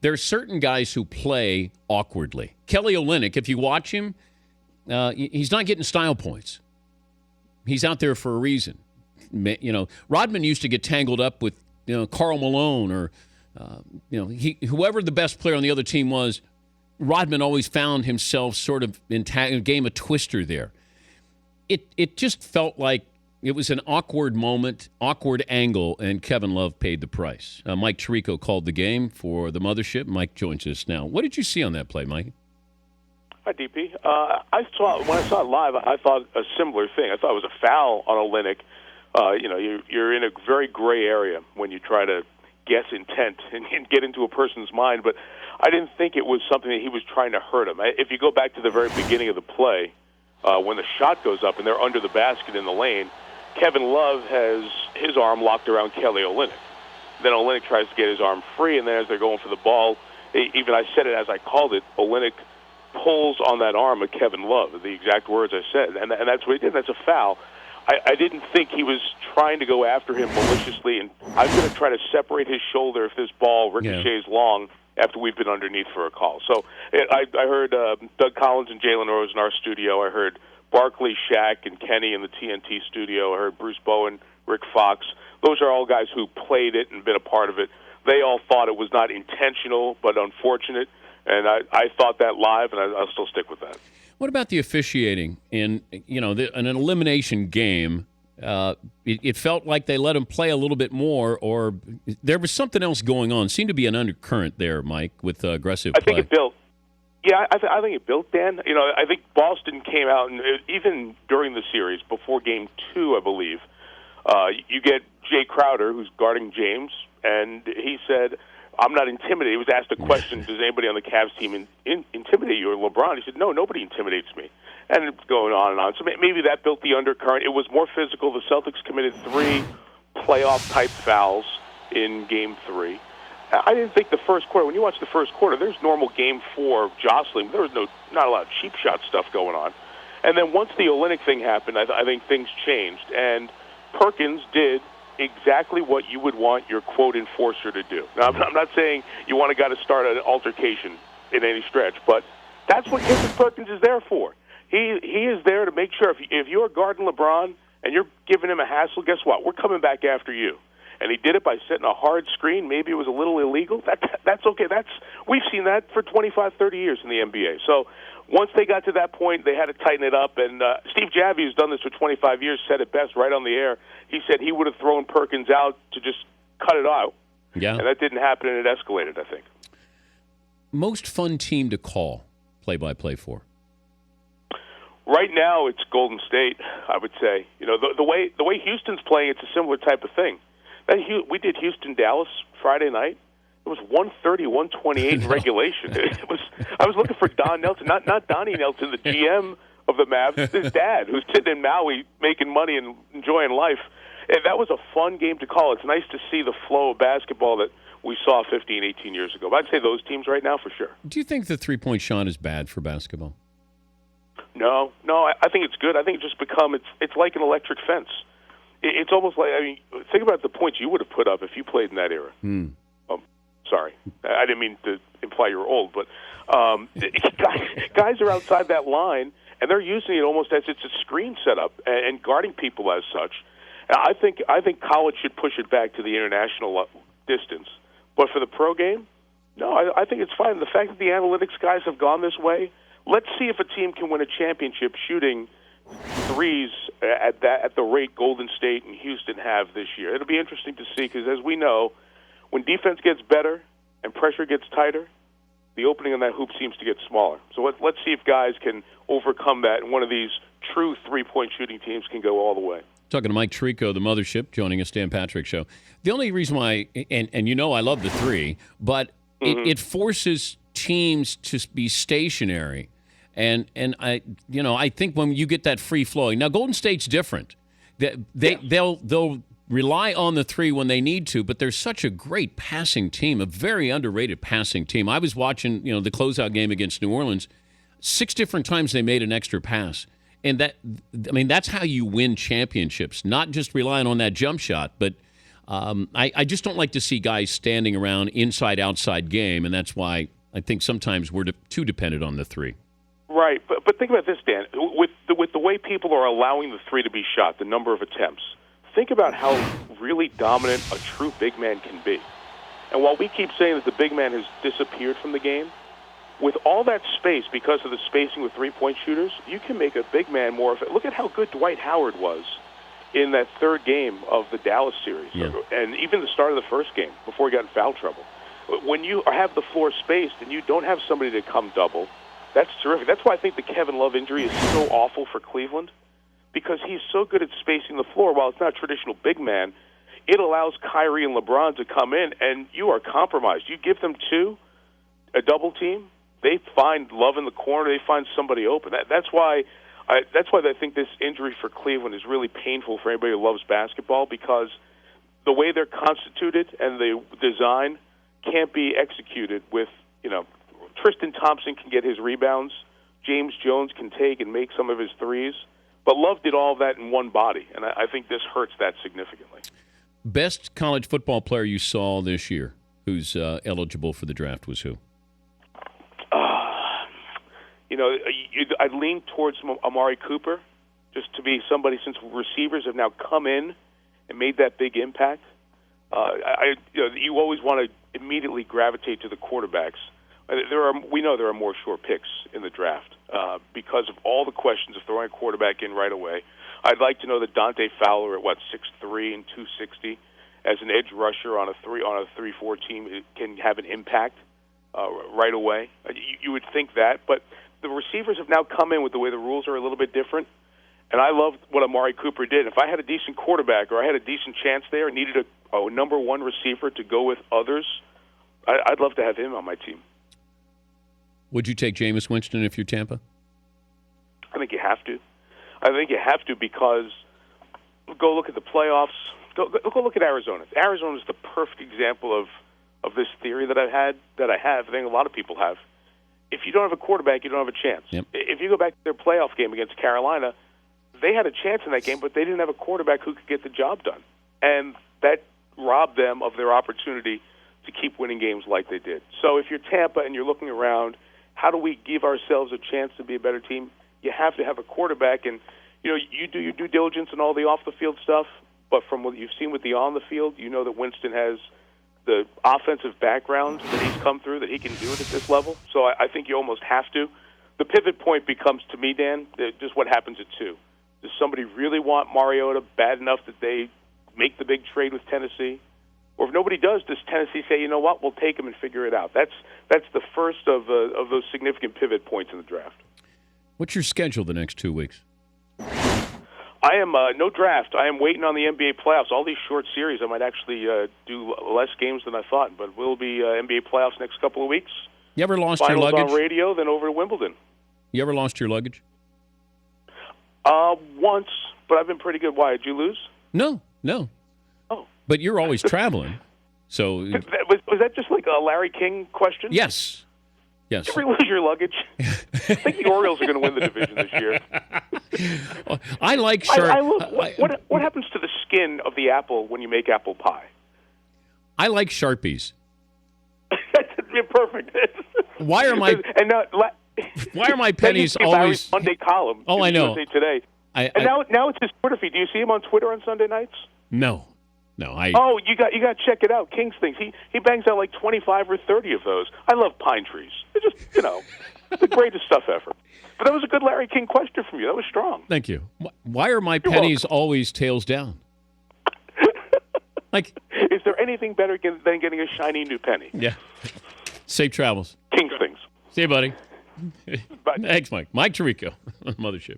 There are certain guys who play awkwardly. Kelly Olynyk, if you watch him, he's not getting style points. He's out there for a reason. Rodman used to get tangled up with Karl Malone or whoever the best player on the other team was. Rodman always found himself sort of in a game of Twister there. It just felt like it was an awkward moment, awkward angle, and Kevin Love paid the price. Mike Tirico called the game for the Mothership. Mike joins us now. What did you see on that play, Mike? Hi, DP. When I saw it live, I thought a similar thing. I thought it was a foul on Olynyk. You're in a very gray area when you try to guess intent and get into a person's mind, but I didn't think it was something that he was trying to hurt him. If you go back to the very beginning of the play, when the shot goes up and they're under the basket in the lane, Kevin Love has his arm locked around Kelly Olynyk. Then Olynyk tries to get his arm free, and then as they're going for the ball, even I said it as I called it, Olynyk pulls on that arm of Kevin Love, the exact words I said, and that's what he did. That's a foul. I didn't think he was trying to go after him maliciously, and I'm going to try to separate his shoulder if this ball ricochets long after we've been underneath for a call. So I heard Doug Collins and Jalen Rose in our studio. I heard Barkley, Shaq, and Kenny in the TNT studio. I heard Bruce Bowen, Rick Fox. Those are all guys who played it and been a part of it. They all thought it was not intentional but unfortunate, and I thought that live, and I'll still stick with that. What about the officiating in an elimination game? It felt like they let him play a little bit more, or there was something else going on. Seemed to be an undercurrent there, Mike, with aggressive play. I think it built. Yeah, I think it built, Dan. I think Boston came out, and even during the series, before Game 2, I believe, you get Jay Crowder, who's guarding James, and he said, I'm not intimidated. He was asked a question, does anybody on the Cavs team intimidate you or LeBron? He said, no, nobody intimidates me. And it's going on and on. So maybe that built the undercurrent. It was more physical. The Celtics committed 3 playoff-type fouls in Game 3. I didn't think the first quarter, when you watch the first quarter, there's normal Game 4 jostling. There was not a lot of cheap shot stuff going on. And then once the Olynyk thing happened, I think things changed. And Perkins did exactly what you would want your quote enforcer to do. Now, I'm not saying you want a guy to start an altercation in any stretch, but that's what Kendrick Perkins is there for. He is there to make sure if you're guarding LeBron and you're giving him a hassle, guess what? We're coming back after you. And he did it by setting a hard screen. Maybe it was a little illegal. That's okay. We've seen that for 25, 30 years in the NBA. So once they got to that point, they had to tighten it up. And Steve Javie, who's done this for 25 years, said it best right on the air. He said he would have thrown Perkins out to just cut it out. Yeah. And that didn't happen, and it escalated, I think. Most fun team to call play-by-play for? Right now, it's Golden State, I would say. The way Houston's playing, it's a similar type of thing. We did Houston-Dallas Friday night. It was 130-128 in regulation. I was looking for Don Nelson, not Donnie Nelson, the GM of the Mavs, his dad, who's sitting in Maui making money and enjoying life. And that was a fun game to call. It's nice to see the flow of basketball that we saw 15, 18 years ago. But I'd say those teams right now for sure. Do you think the three-point shot is bad for basketball? No, I think it's good. I think it's just it's like an electric fence. It's almost like, think about the points you would have put up if you played in that era. Sorry, I didn't mean to imply you were old, but guys are outside that line, and they're using it almost as it's a screen setup and guarding people as such. I think college should push it back to the international distance, but for the pro game, no, I think it's fine. The fact that the analytics guys have gone this way, let's see if a team can win a championship shooting threes at the rate Golden State and Houston have this year. It'll be interesting to see because, as we know, when defense gets better and pressure gets tighter, the opening on that hoop seems to get smaller. So let's see if guys can overcome that, and one of these true three-point shooting teams can go all the way. Talking to Mike Tirico, the Mothership, joining us, Dan Patrick Show. The only reason why, and I love the three, but it forces teams to be stationary. And I think when you get that free flowing, now Golden State's different. They'll rely on the three when they need to, but they're such a great passing team, a very underrated passing team. I was watching the closeout game against New Orleans. 6 different times they made an extra pass, and that's how you win championships. Not just relying on that jump shot, but I just don't like to see guys standing around inside-outside game, and that's why I think sometimes we're too dependent on the three. Right, but think about this, Dan. With the way people are allowing the three to be shot, the number of attempts, think about how really dominant a true big man can be. And while we keep saying that the big man has disappeared from the game, with all that space, because of the spacing with three-point shooters, you can make a big man more effective. Look at how good Dwight Howard was in that third game of the Dallas series, and even the start of the first game before he got in foul trouble. When you have the floor spaced and you don't have somebody to come double, that's terrific. That's why I think the Kevin Love injury is so awful for Cleveland, because he's so good at spacing the floor. While it's not a traditional big man, it allows Kyrie and LeBron to come in, and you are compromised. You give them a double team, they find Love in the corner, they find somebody open. That's why I think this injury for Cleveland is really painful for anybody who loves basketball, because the way they're constituted and the design can't be executed with, Tristan Thompson can get his rebounds, James Jones can take and make some of his threes, but Love did all of that in one body, and I think this hurts that significantly. Best college football player you saw this year who's eligible for the draft was who? I'd lean towards Amari Cooper, just to be somebody, since receivers have now come in and made that big impact. You always want to immediately gravitate to the quarterbacks. We know there are more sure picks in the draft because of all the questions of throwing a quarterback in right away. I'd like to know that Dante Fowler at 6'3" and 260 as an edge rusher on a 3-4 team can have an impact right away. You would think that, but the receivers have now come in with the way the rules are a little bit different, and I loved what Amari Cooper did. If I had a decent quarterback or I had a decent chance there and needed a number one receiver to go with others, I'd love to have him on my team. Would you take Jameis Winston if you're Tampa? I think you have to. Because go look at the playoffs. Go look at Arizona. Arizona is the perfect example of this theory that I think a lot of people have. If you don't have a quarterback, you don't have a chance. Yep. If you go back to their playoff game against Carolina, they had a chance in that game, but they didn't have a quarterback who could get the job done. And that robbed them of their opportunity to keep winning games like they did. So if you're Tampa and you're looking around, how do we give ourselves a chance to be a better team? You have to have a quarterback, and you do your due diligence and all the off-the-field stuff, but from what you've seen with the on-the-field, you know that Winston has the offensive background that he's come through, that he can do it at this level. So I think you almost have to. The pivot point becomes, to me, Dan, just what happens at 2. Does somebody really want Mariota bad enough that they make the big trade with Tennessee? Or if nobody does Tennessee say, you know what, we'll take him and figure it out? That's the first of those significant pivot points in the draft. What's your schedule the next 2 weeks? I am no draft. I am waiting on the NBA playoffs. All these short series, I might actually do less games than I thought, but we'll be NBA playoffs next couple of weeks. You ever lost Finals your luggage? on radio, then over to Wimbledon. You ever lost your luggage? Once, but I've been pretty good. Why, did you lose? No. Oh. But you're always traveling, so... Was that just like a Larry King question? Yes. Did you ever lose your luggage? I think the Orioles are going to win the division this year. I like what happens to the skin of the apple when you make apple pie? I like Sharpies. That's perfect. Why are my pennies always Monday column? Oh, I know. Today. Now it's his Twitter feed. Do you see him on Twitter on Sunday nights? No. Oh, you got to check it out. King's things. He bangs out like 25 or 30 of those. I love pine trees. They're just the greatest stuff ever. But that was a good Larry King question from you. That was strong. Thank you. Why are my pennies always tails down? Is there anything better than getting a shiny new penny? Yeah. Safe travels. King's things. See you, buddy. Bye. Thanks, Mike. Mike Tirico on Mothership.